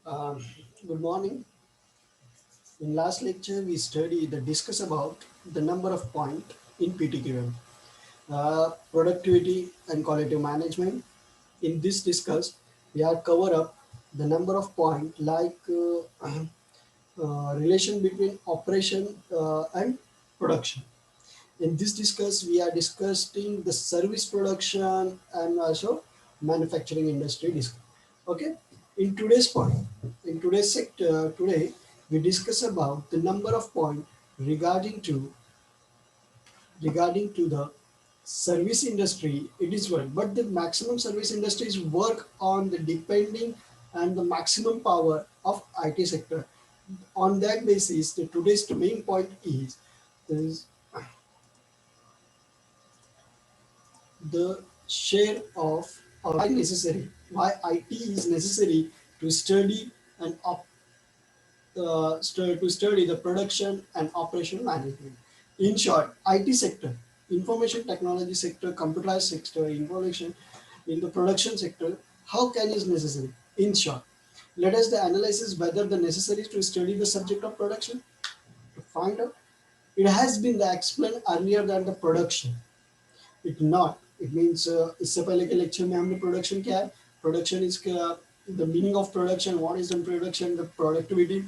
Um, Good morning. In last lecture, we studied the discuss about the number of point in PTQM, productivity and quality management. In this discuss, we are cover up the number of point like relation between operation and production. In this discuss, we are discussing the service production and also manufacturing industry. Okay. In today's point, in today's sector, today we discuss about the number of point regarding to the service industry. It is work, but the maximum service industries work on the depending and the maximum power of IT sector. On that basis, the today's main point is the share of why necessary, why IT is necessary to study and to study the production and operation management. In short, IT sector, information technology sector, computerized sector, information in the production sector, how can is necessary? In short, let us the analysis whether the necessary to study the subject of production to find out. It has been the explained earlier than the production. It not. It means इससे पहले के lecture में हमने production क्या है production is the meaning of production, what is the production, the productivity,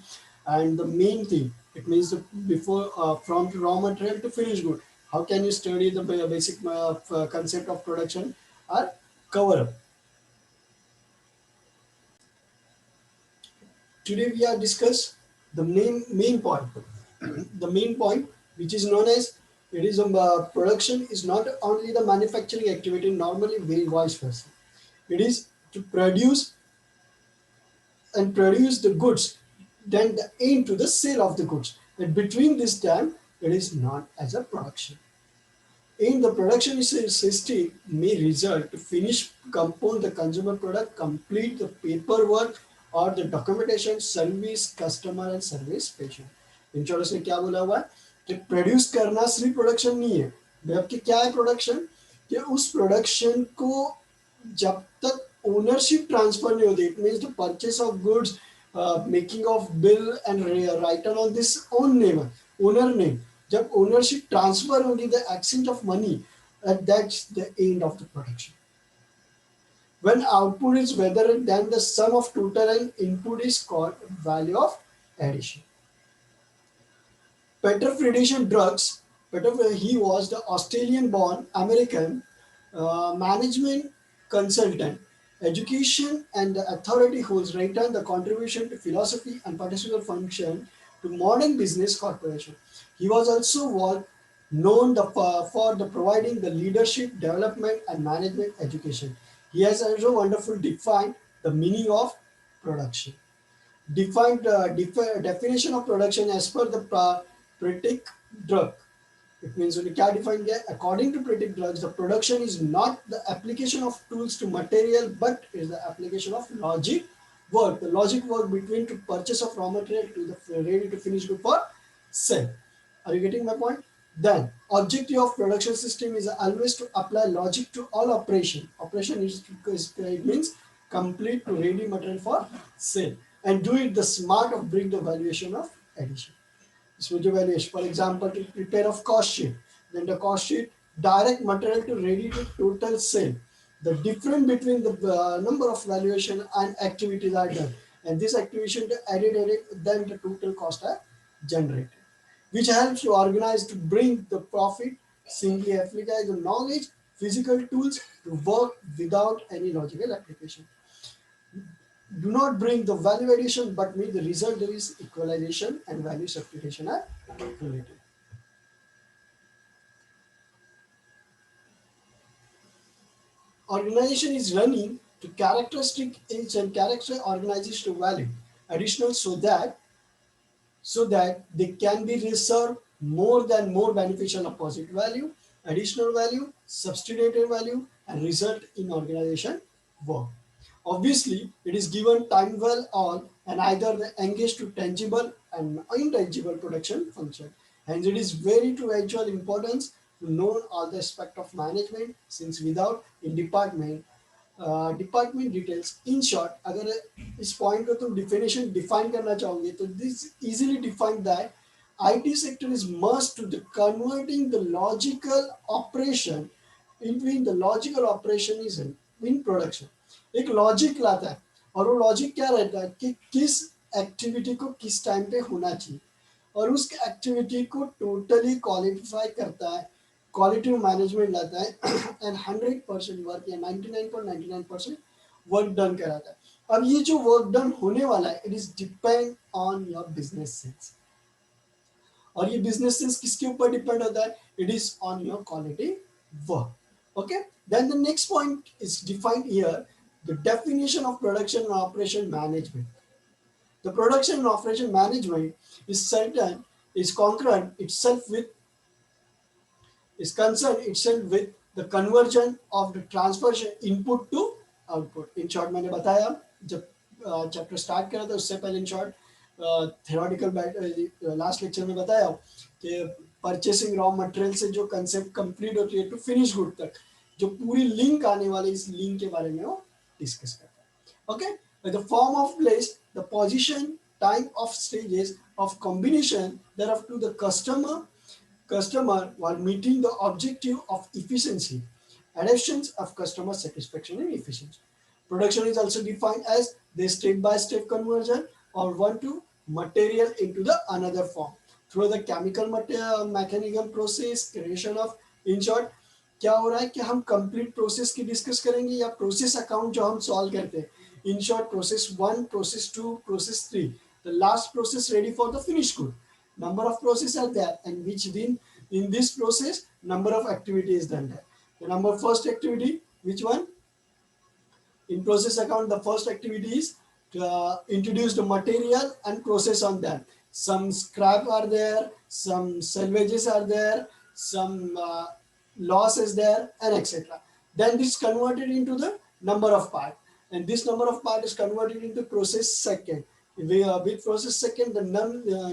and the main thing. It means the before from raw material to finished good. How can you study the basic concept of production or cover up? Today we are discuss the main point. The main point, which is known as it is production, is not only the manufacturing activity. Normally, very vice versa. It is to produce the goods, then the aim to the sale of the goods. And between this time, it is not as a production. In the production system may result to finish compound the consumer product, complete the paperwork or the documentation, service customer and service patient. Insurance में क्या बोला हुआ है कि produce करना सिर्फ production नहीं है। जबकि क्या है प्रोडक्शन कि उस प्रोडक्शन को जब तक ओनरशिप ट्रांसफर नहीं होती, it means the purchase of goods, making of bill and written on this own name, owner name, जब ओनरशिप ट्रांसफर होगी the exchange of money, that's the end of the production. When output is better than the sum of total and input is called value of addition. Peter Friedrich Drugs, he was the Australian-born American management consultant, education and the authority who's written the contribution to philosophy and particular function to modern business corporation. He was also known for the providing the leadership, development and management education. He has also wonderful defined the meaning of production. Defined definition of production as per the Pritik drug. It means when you can define that according to Pritik drugs, the production is not the application of tools to material, but is the application of logic work. The logic work between to purchase of raw material to the ready to finish good for sale. Are you getting my point? Then objective of production system is always to apply logic to all operation. Operation is it means complete to ready material for sale and do it the smart of bring the valuation of addition. इसमें जो valuation, for example, to prepare of cost sheet, then the cost sheet direct material to ready to total sale. The difference between the number of valuation and activities are done, and this activity added then the total cost are generated, which helps to organize to bring the profit. Simply apply the knowledge, physical tools to work without any logical application. Do not bring the value addition, but make the result there is equalization and value substitution are related. Organization is running to characteristic age and character organization to value additional so that they can be reserved more beneficial of positive value, additional value, substituted value, and result in organization work. Obviously, it is given time well all and either the engaged to tangible and intangible production function. Hence, it is very to actual importance to know all the aspect of management since without in department department details. In short, अगर इस point को तुम definition define करना चाहोगे तो this easily defined that IT sector is must to the converting the logical operation in the logical operation is in production। एक logic लाता है और वो लॉजिक क्या रहता है कि किस एक्टिविटी को किस टाइम पे होना चाहिए, और उस एक्टिविटी को टोटली क्वालिफाई करता है, क्वालिटी मैनेजमेंट लाता है एंड 100% वर्क या 99.99% वर्क डन कराता है। अब ये जो वर्क डन होने वाला है, it is depend on your business sense, और ये बिजनेस सेंस किसके ऊपर डिपेंड होता है, it is on your quality work. Okay, then the next point is defined here, the definition of production and operation management. The production and operation management is certain is concerned itself with is concerned itself with the conversion of the transfer input to output। In short, मैंने बताया जब chapter start करा था उससे पहले in short theoretical last lecture में बताया कि परचेसिंग रॉ मटेरियल से जो कंसेप्ट कंप्लीट होती है टू फिनिश गुड तक, जो पूरी लिंक आने वाली इस लिंक के बारे में वो डिस्कस करता है। Okay, the form of place, the position, time of stages of combination thereof to the customer while meeting the objective of efficiency, adaptations of customer satisfaction and efficiency। Production is also defined as the step-by-step conversion or one to material into the another form through the chemical mechanism process creation of। in short, क्या हो रहा है कि हम complete process की discuss करेंगे या process account जो हम सॉल्व करते हैं, in short process 1, process 2, process 3, the last process ready for the finished good। Number of processes are there, and which then in this process number of activities done there। The number first activity, which one? In process account, the first activity is to introduce the material and process on that. Some scrap are there, some salvages are there, some loss is there, and etc. Then this converted into the number of part, and this number of part is converted into process second. With process second, the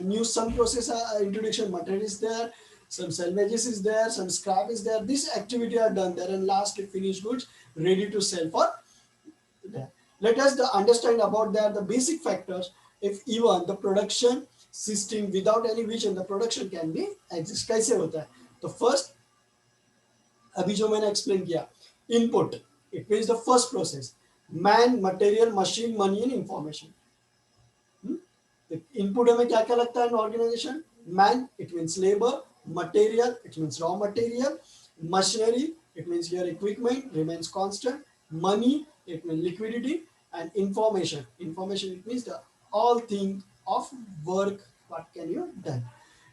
new some process introduction material is there, some salvages is there, some scrap is there. This activity are done there, and last finished goods ready to sell for there। Let us understand about that the basic factors if even the production system without any vision the production can be exist। कैसे होता है? तो first अभी जो मैंने explain किया, input it means the first process, man, material, machine, money and information। Input हमें क्या क्या लगता है in organisation? Man it means labour, material it means raw material, machinery it means your equipment remains constant, money it means liquidity, and information it means the all thing of work what can you done।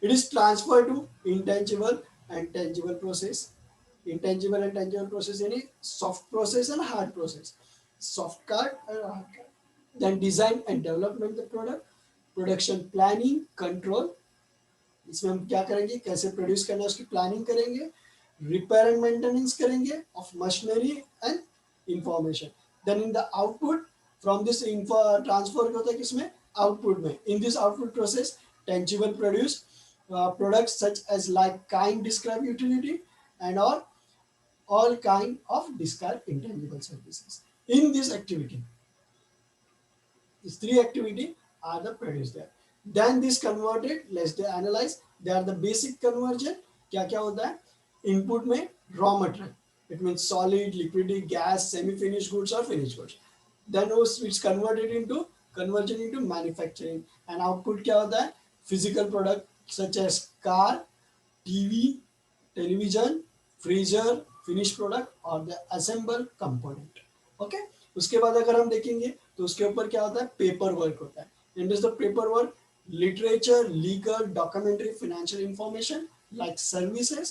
it is transferred to intangible and tangible process। intangible and tangible process यानी soft process and hard process। soft card and hard card, then design and development the product, production planning control, इसमें हम क्या करेंगे, कैसे produce करना है उसकी planning करेंगे, रिपेयर एंड मेंटेनेंस करेंगे of machinery and information. Then in the output from this transfer होता है किसमें, आउटपुट में। In this output process tangible produce products such as like kind describe utility and all kind of describe intangible services। in this activity, these three activity are the produced there। then this converted, let's analyze, they are the basic conversion। क्या क्या होता है input में? raw material it means solid, liquid, gas, semi finished goods or finished goods। then it's converted into conversion into manufacturing, and output क्या होता है? physical product such as car, TV, television, freezer, finished product or the assembled component। Okay, उसके बाद अगर हम देखेंगे तो उसके ऊपर क्या होता है? पेपर वर्क होता है। And is the paper work literature, legal, documentary, financial information like services,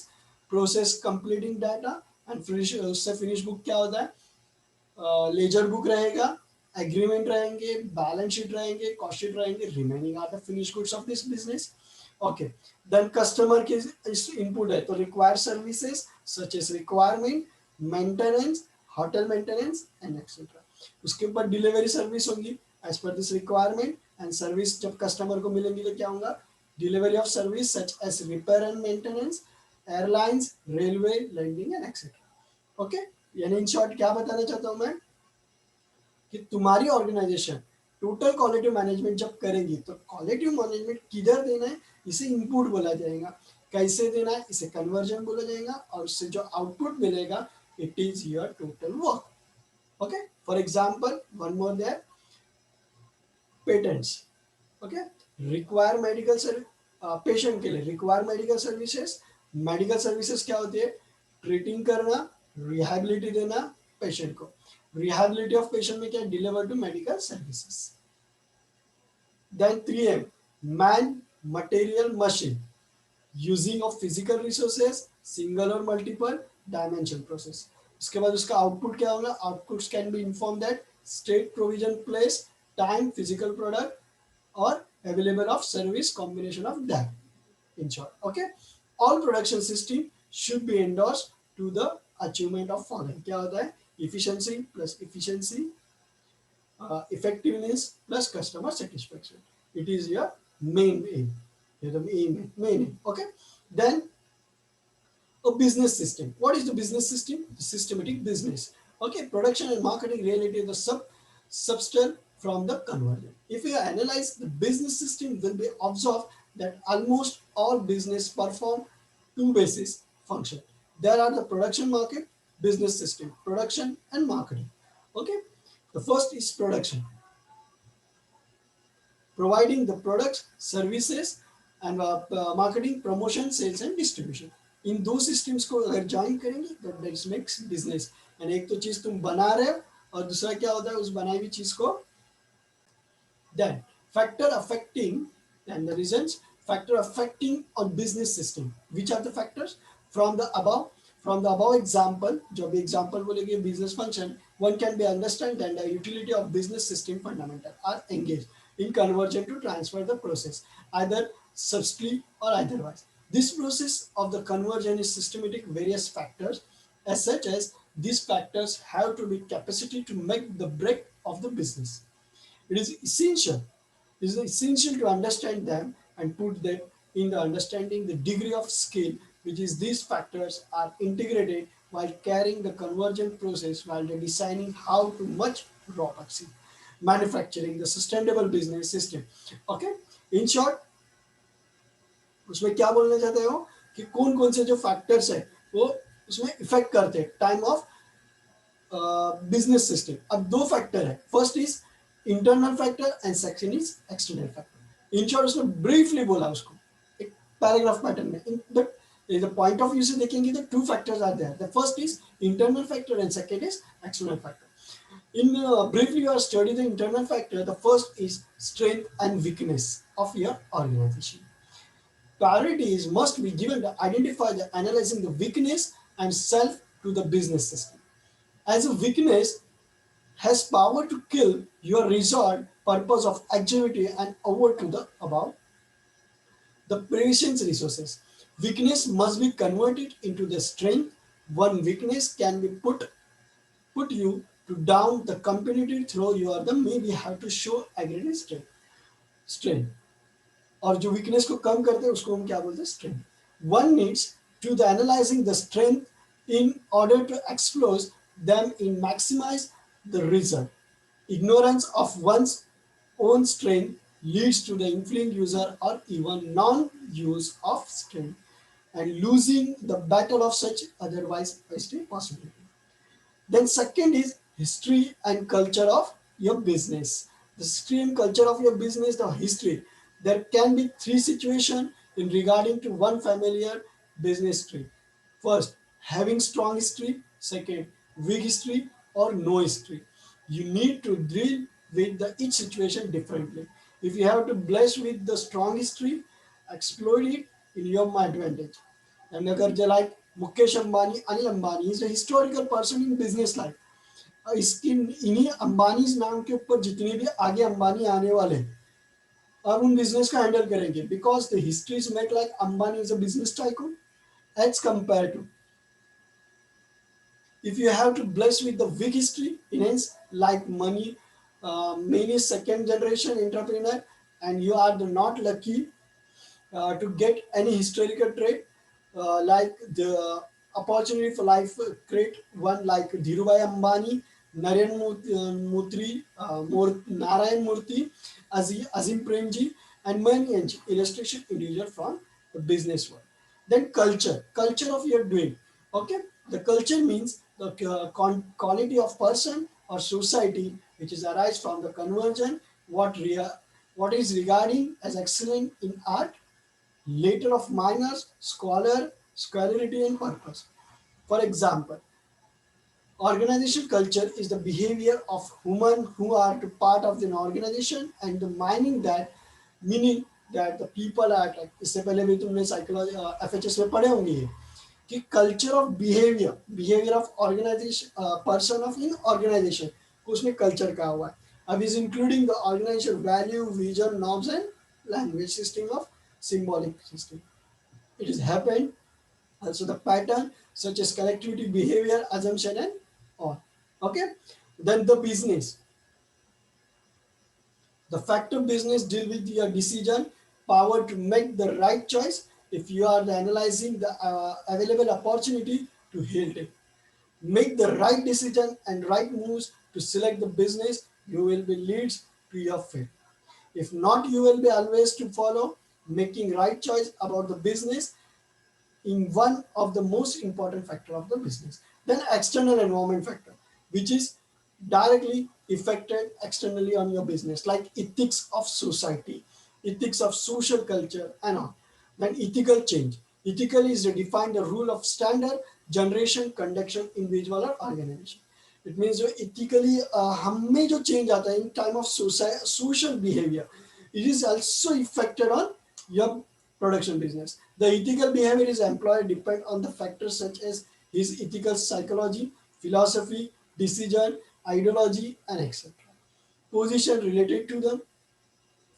process completing data and finish. उससे फिनिश बुक क्या होता है? लेजर बुक रहेगा, एग्रीमेंट रहेंगे, बैलेंस शीट रहेंगे, कॉस्ट शीट रहेंगे, remaining are the finish goods of this business. Okay, then customer के input है तो require services such as requirement, maintenance, hotel maintenance and etcetera. उसके ऊपर डिलीवरी सर्विस होगी एज पर दिस रिक्वायरमेंट, एंड सर्विस जब customer को मिलेंगी तो क्या होगा? Delivery of service such as repair and maintenance, airlines, railways, landing and etcetera. Okay, यानी इन शॉर्ट क्या बताना चाहता हूं मैं कि तुम्हारी ऑर्गेनाइजेशन टोटल क्वालिटी मैनेजमेंट जब करेगी तो क्वालिटी मैनेजमेंट किधर देना है इसे इनपुट बोला जाएगा, कैसे देना है इसे कन्वर्जन बोला जाएगा, और उससे जो आउटपुट मिलेगा it is your total work. Okay, for example one more there, patents. Okay, require medical service, patient के लिए रिक्वायर मेडिकल सर्विसेज क्या होती है, ट्रीटिंग करना, रिहेबिलिटी देना पेशेंट को. रिहेबिलिटी ऑफ पेशेंट में क्या, deliver to medical services. Then 3M, man material machine, using of physical resources, single और मल्टीपल डायमेंशन प्रोसेस. उसके बाद उसका आउटपुट क्या होगा, outputs can be inform that state provision place time physical product or available of service combination of that, in short. Okay, all production system should be endorsed to the achievement of following. क्या होता है, efficiency plus efficiency, effectiveness plus customer satisfaction. It is your main aim. The main aim. Okay, then a business system. What is the business system? The systematic business. Okay, production and marketing reality the substance from the conversion. If you analyze the business system, will be observed that almost all business perform two basis function. There are the production market, business system, production and marketing. Okay, the first is production, providing the products, services, and marketing, promotion, sales, and distribution. इन दो systems को अगर join करेंगे तो that makes business. And एक तो चीज तुम बना रहे हो और दूसरा क्या होता है उस बनाई हुई चीज को. Then factor affecting and the reasons, factor affecting on business system. Which are the factors from the above? From the above example, जो भी example बोलेंगे business function, one can be understand that the utility of business system fundamental are engaged in conversion to transfer the process either subtly or otherwise. This process of the conversion is systematic various factors as such as these factors have to be capacity to make the break of the business. It is essential. It is essential to understand them and put them in the understanding the degree of skill which is these factors are integrated while carrying the conversion process while designing how to much raw purchasing, manufacturing the sustainable business system. Okay, in short उसमें क्या बोलना चाहते हो कि कौन कौन से जो फैक्टर्स है वो उसमें इफेक्ट करते हैं टाइम ऑफ बिजनेस सिस्टम. अब दो फैक्टर है, first is internal factor and second is external factor. In short उसने ब्रीफली बोला उसको एक पैराग्राफ पैटर्न में, but the point of view से देखेंगे तो two factors are there. The first is internal factor and second is external factor. In briefly, you are studying the internal factor. The first is strength and weakness of your organization. Priorities must be given to identify the analyzing the weakness and self to the business system. As a weakness has power to kill your result, purpose of activity and over to the above the patient's resources. Weakness must be converted into the strength. One weakness can be put you to down the competitive through you are the maybe have to show aggregate strength. और जो weakness को कम करते हैं उसको हम क्या बोलते हैं, strength. One needs to the analysing the strength in order to explore them in maximize the result. Ignorance of one's own strength leads to the influence user or even non-use of strength and losing the battle of such otherwise possibility. Then second is history and culture of your business. The history and culture of your business, the history. There can be three situations in regarding to one familiar business tree. First, having strong history. Second, weak history or no history. You need to deal with the each situation differently. If you have to bless with the strong history, exploit it in your advantage. And अगर like Mukesh Ambani, Anil Ambani is a historical person in business life. इसकी इन्हीं अंबानी नाम के ऊपर जितने भी आगे अंबानी आने वाले अब उन बिजनेस को हैंडल करेंगे because the history is make like Ambani is a business tycoon as compare to if you have to bless with the big history in hence like money many second generation entrepreneur and you are the not lucky to get any historical trait like the opportunity for life create one like Dhirubhai Ambani Narayan Murthy, Azim Premji, and many illustration individual from the business world. Then culture of your doing. Okay, the culture means the quality of person or society which is arise from the conversion what is regarding as excellent in art, later of minors, scholarity and purpose. For example, organization culture is the behavior of human who are to part of an organization and the meaning that the people are attract. इससे पहले भी तुमने psychology एफएचएस में पढ़े होंगे ये कि culture of behaviour of organisation person of in organisation को उसने कल्चर कहा हुआ है. अब is including the organisation value vision norms and language system of symbolic system. It is happened also the pattern such as collectivity behavior assumption and all. Okay, then the business, the factor business deal with your decision power to make the right choice. If you are analyzing the available opportunity to yield it, make the right decision and right moves to select the business you will be leads to your fate. If not, you will be always to follow making right choice about the business in one of the most important factor of the business. Then external environment factor, which is directly affected externally on your business, like ethics of society, ethics of social culture, and all. Then ethical change. Ethical is to define the rule of standard, generation, conduction, individual or organization. It means जो ethically हम में जो change आता है in time of social behavior, it is also affected on your production business. The ethical behavior is employed depend on the factors such as his ethical psychology, philosophy, decision, ideology, and etc. Position related to the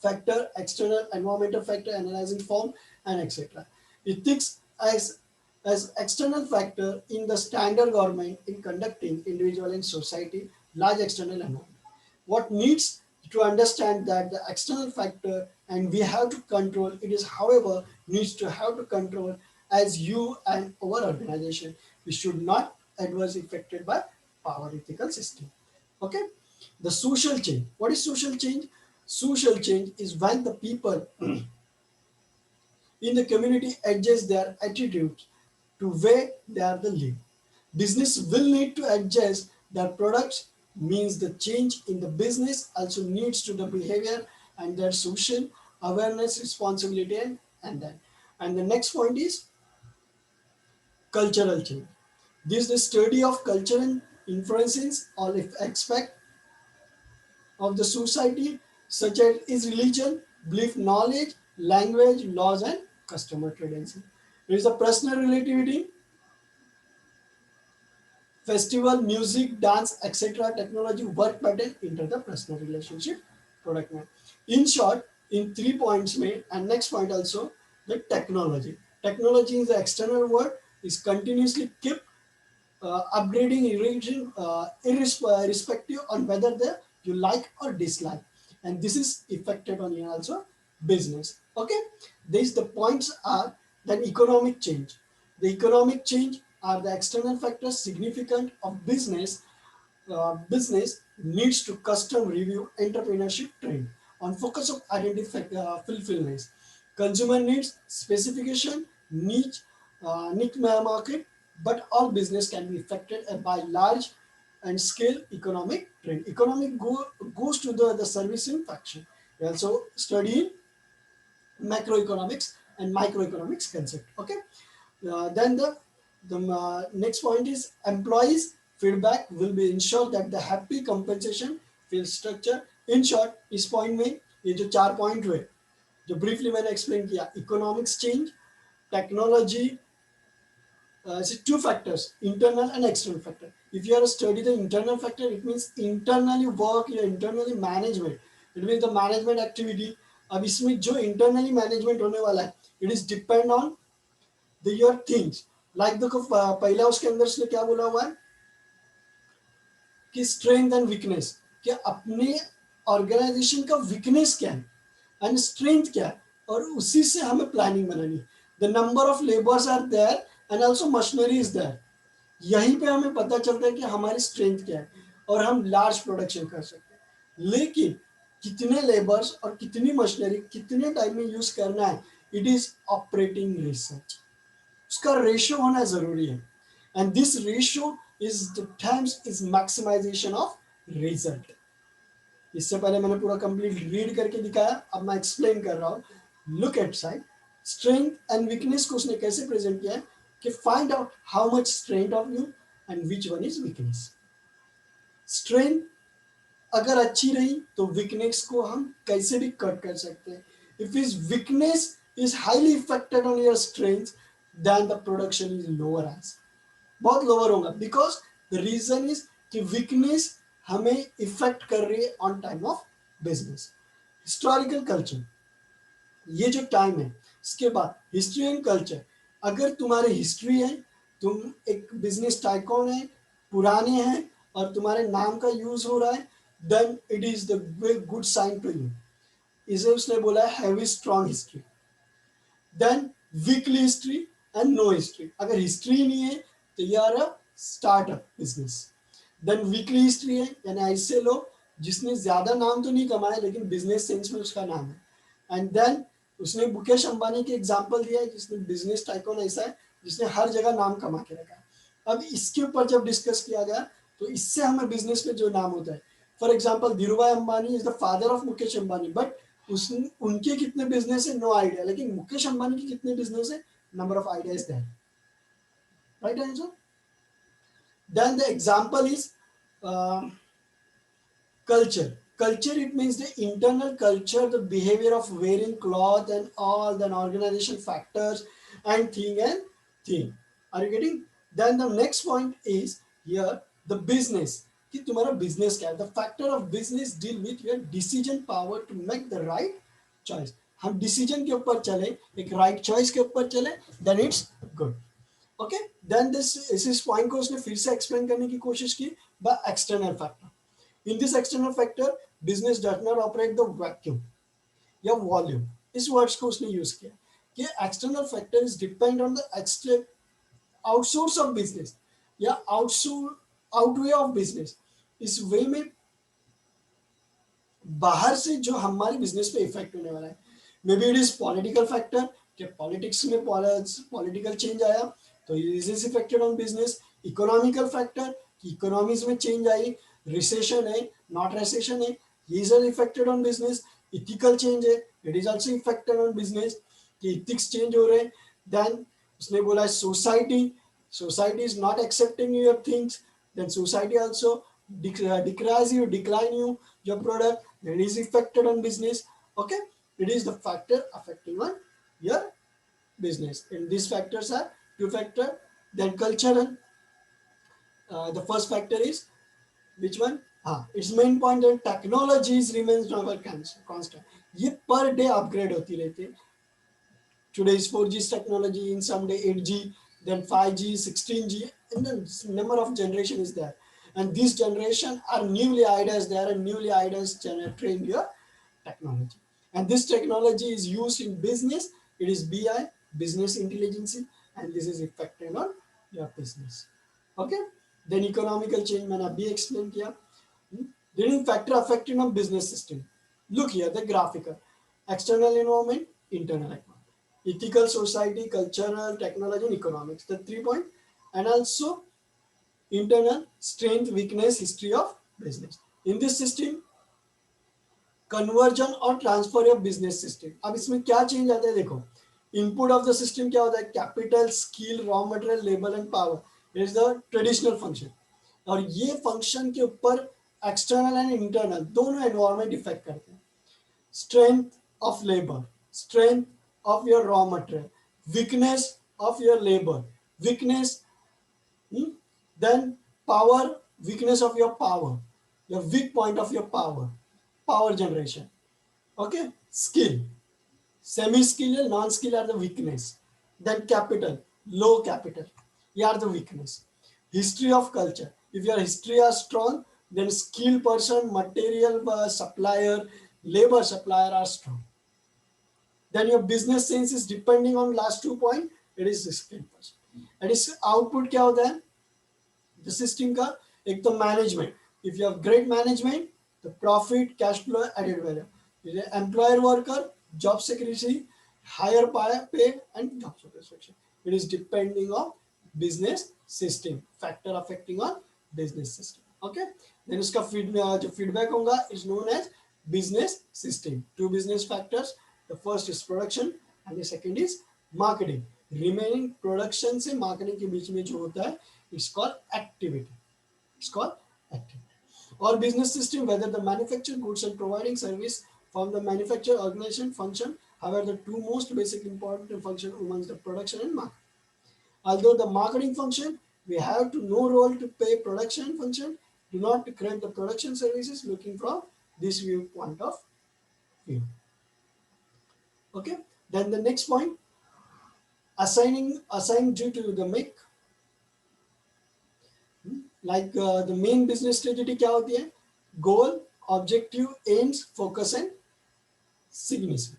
factor, external environmental factor, analyzing form, and etc. Ethics as external factor in the standard government in conducting individual and society, large external environment. What needs to understand that the external factor and we have to control it is however needs to have to control as you and our organization. We should not adversely affected by power ethical system. Okay, the social change. What is social change? Social change is when the people in the community adjust their attitudes to where they are the live. Business will need to adjust their products means the change in the business also needs to the behavior and their social awareness, responsibility and that. And the next point is cultural change. This is the study of cultural influences or if aspect of the society such as is religion, belief, knowledge, language, laws and customer tendency. There is a personal relativity, festival, music, dance, etc., technology, work pattern, interpersonal relationship, product name. In short, in 3 points made, and next point also, the technology. Technology is the external world, is continuously keep upgrading, enriching, irrespective on whether you like or dislike. And this is affected on your also business. Okay, these the points are then economic change. The economic change are the external factors significant of business. Business needs to custom review entrepreneurship trend on focus of identify fulfillment. Consumer needs specification niche market, but all business can be affected by large and scale economic trend. Goes to the servicing faction. We also study macroeconomics and microeconomics concept. Okay, then the next point is employees feedback will be ensure that the happy compensation feel structure. In short, इस point में ये जो 4 point हुए जो briefly मैंने explain किया economics change, technology, two factors, internal and external factor. If you are study the internal factor, it means internally work, your internally management. It means the management activity. अब इसमें जो internally management होने वाला है, it is depend on the your things. Like देखो पहला उसके अंदर उसने क्या बोला हुआ है कि strength and weakness, कि अपने ऑर्गेनाइजेशन का वीकनेस क्या है एंड स्ट्रेंथ क्या है और उसी से हमें प्लानिंग बनानी है. The number of labours are there and also machinery is there. यहीं पे हमें पता चलता है कि हमारी स्ट्रेंथ क्या है. और हम लार्ज प्रोडक्शन कर सकते हैं। लेकिन कितने लेबर्स और कितनी मशीनरी कितने टाइम में यूज करना है, इट इज ऑपरेटिंग रिसर्च, उसका रेशियो होना जरूरी है। And this ratio is the times is maximisation of result. इससे पहले मैंने पूरा कंप्लीट रीड करके दिखाया, अब मैं एक्सप्लेन कर रहा हूँ। Look at side, strength and weakness को उसने कैसे प्रेजेंट किया है कि find out how much strength of you and which one is weakness. Strength अगर अच्छी रही तो वीकनेस को हम कैसे भी कट कर सकते हैं। If is weakness is highly effected on your strength, then the production is lower, as बहुत लोअर होगा। बिकॉज द रीजन इज कि वीकनेस हमें इफेक्ट कर रही है on time of business. Historical culture, ये जो टाइम है, इसके बाद हिस्ट्री एंड कल्चर। अगर तुम्हारी हिस्ट्री है, तुम एक बिजनेस टाइकॉन है, पुराने हैं और तुम्हारे नाम का यूज हो रहा है, then it is the good sign to you. इसे उसने बोला है heavy strong history. Then weakly history and no history, अगर हिस्ट्री नहीं है तो you are a startup business. Then weakly history है, यानी ऐसे लोग जिसने ज्यादा नाम तो नहीं कमाया लेकिन बिजनेस सेंस में उसका नाम है। एंड देन उसने मुकेश अंबानी की एग्जांपल दिया है, जिसने बिजनेस टाइकॉन ऐसा है जिसने हर जगह नाम कमा के रखा है। अब इसके ऊपर जब डिस्कस किया गया तो इससे हमें बिजनेस में जो नाम होता है, for example Dhirubhai Ambani is the father of Mukesh Ambani, but उस उनके कितने बिजनेस है नो आइडिया, लेकिन मुकेश अंबानी के कितने बिजनेस है, number of ideas there, right answer. Then the example is culture. Culture, it means the internal culture, the behavior of wearing cloth and all the organization factors and thing. Are you getting? Then the next point is here the business. कि तुम्हारा business क्या है? The factor of business deal with your decision power to make the right choice. हम decision के ऊपर चले, एक right choice के ऊपर चले, then it's good. Okay? Then this इस point को उसने फिर से explain करने की कोशिश की by external factor. In this external factor, business does not operate the vacuum या volume. इस वर्ड्स को उसने यूज किया कि external factor is depend on the extra outsource of business या outway of business. इस वे में बाहर से जो हमारे बिजनेस पे इफेक्ट होने वाला है, maybe it is political factor कि पॉलिटिक्स में पॉलिटिकल चेंज आया तो is is affected on business. Economical factor कि इकोनॉमीज में चेंज आई, रिसेशन है नॉट रिसेशन है, is affected on business. Ethical change है, it is also affected on business कि इथिक्स चेंज हो रहे हैं। देन उसने बोला society is not accepting your things, then society also decline you your product, then it is affected on business. Okay, it is the factor affecting on your business, and these factors are two factor. Then cultural, the first factor is which one, its main point that technologies remains never constant, ये per day upgrade होती रहती है। Today is 4G technology, in some day 8G, then 5G, 16G, and then number of generation is there. And these generation are newly ideas there, and newly ideas train your technology. And this technology is used in business. It is BI, business intelligence, and this is effective on your business. Okay. Then economical change मैंने अभी explain किया. Leading factor affecting on business system. Look here, the graphical. External environment, internal environment. Ethical, society, cultural, technology, and economics. The 3 point. And also internal, strength, weakness, history of business. In this system, conversion और transfer of business system. अब इसमें क्या change आता है, देखो input of the system क्या होता है, capital, skill, raw material, labour and power is the traditional function. और ये फंक्शन के ऊपर एक्सटर्नल एंड इंटरनल दोनों एनवायरमेंट इफेक्ट करते हैं। Strength of labour, strength of your raw material, weakness of your labour, weakness, then power, weakness of your power, your weak point of your power generation. Okay, skill, semi skill and non skill are the weakness. Then capital, low capital, you are the weakness. History of culture, if your history are strong, then skill person, material supplier, labor supplier are strong. Then your business sense is depending on last 2 point, it is the skill person. And its output क्या होता है, the system का, एक तो management, If you have great management, the profit, cash flow, added value. If you're employer worker, job security, higher pay, and job satisfaction. It is depending on business system, factor affecting on business system. Okay, then उसका जो feedback होगा is known as business system. Two business factors. The first is production and the second is marketing. Remaining production से marketing के बीच में जो होता है, it's called activity. It's called activity. Or business system, whether the manufacturing goods and providing service from the manufacturer organization function. However, the two most basic important function amongst the production and marketing. Although the marketing function, we have to no role to pay production function, do not create the production services looking from this viewpoint of view. Okay. Then the next point, assign due to the make. Like the main business strategy क्या होती है? Goal, objective, aims, focus and significance.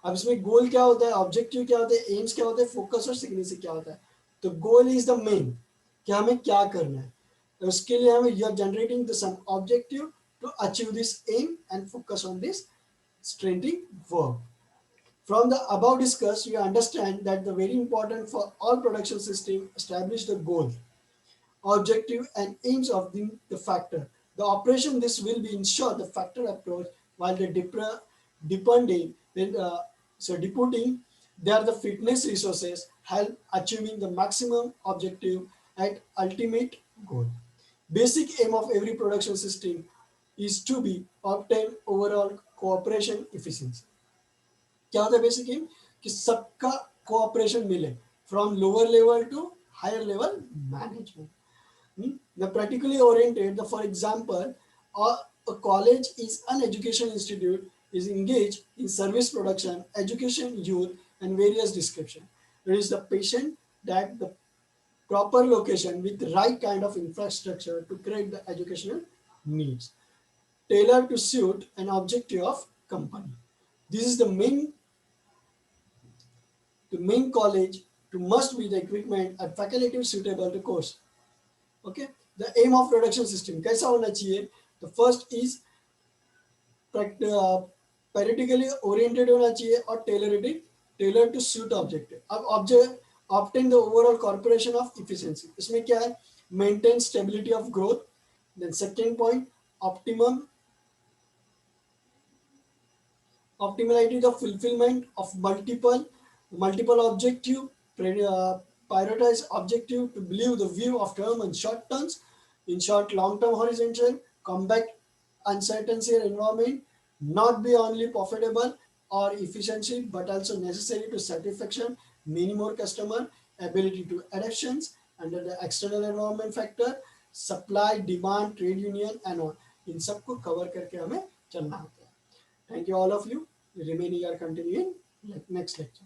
अब इसमें गोल क्या होता है, objective क्या होता है, एम्स क्या होता है, फोकस और सिग्निफिकेंस क्या होता है. तो गोल इज द मेन कि हमें क्या करना है. उसके लिए हमें you are generating the some objective to achieve this aim and focus on this strategic work. From the above discussed, you understand that the very important for all production system establish the goal, objective and aims of the factor. The operation this will be ensure the factor approach while the depending so deputing they are the fitness resources help achieving the maximum objective at ultimate goal. Basic aim of every production system is to be obtain overall cooperation efficiency. क्या होता है basic M कि सबका cooperation मिले from lower level to higher level management. The practically oriented, for example, a college is an education institute is engaged in service production, education, youth, and various description. It is the patient that the proper location with the right kind of infrastructure to create the educational needs, tailored to suit an objective of company. This is the main college to must be the equipment and faculty suitable to course. Okay, the aim of production system कैसा होना चाहिए. The first is practically oriented होना चाहिए और tailored to suit objective. अब obtain the overall corporation of efficiency. इसमें क्या है, maintain stability of growth. Then second point, optimality the fulfillment of multiple objective, prioritize objective to believe the view of term and short terms, in short long-term horizontal, combat uncertainty environment, not be only profitable or efficiency but also necessary to satisfaction many more customer, ability to adaptations under the external environment factor, supply, demand, trade union and all. इन सबको cover करके हमें चलना होता है. Thank you all of you. Remaining are continuing next lecture.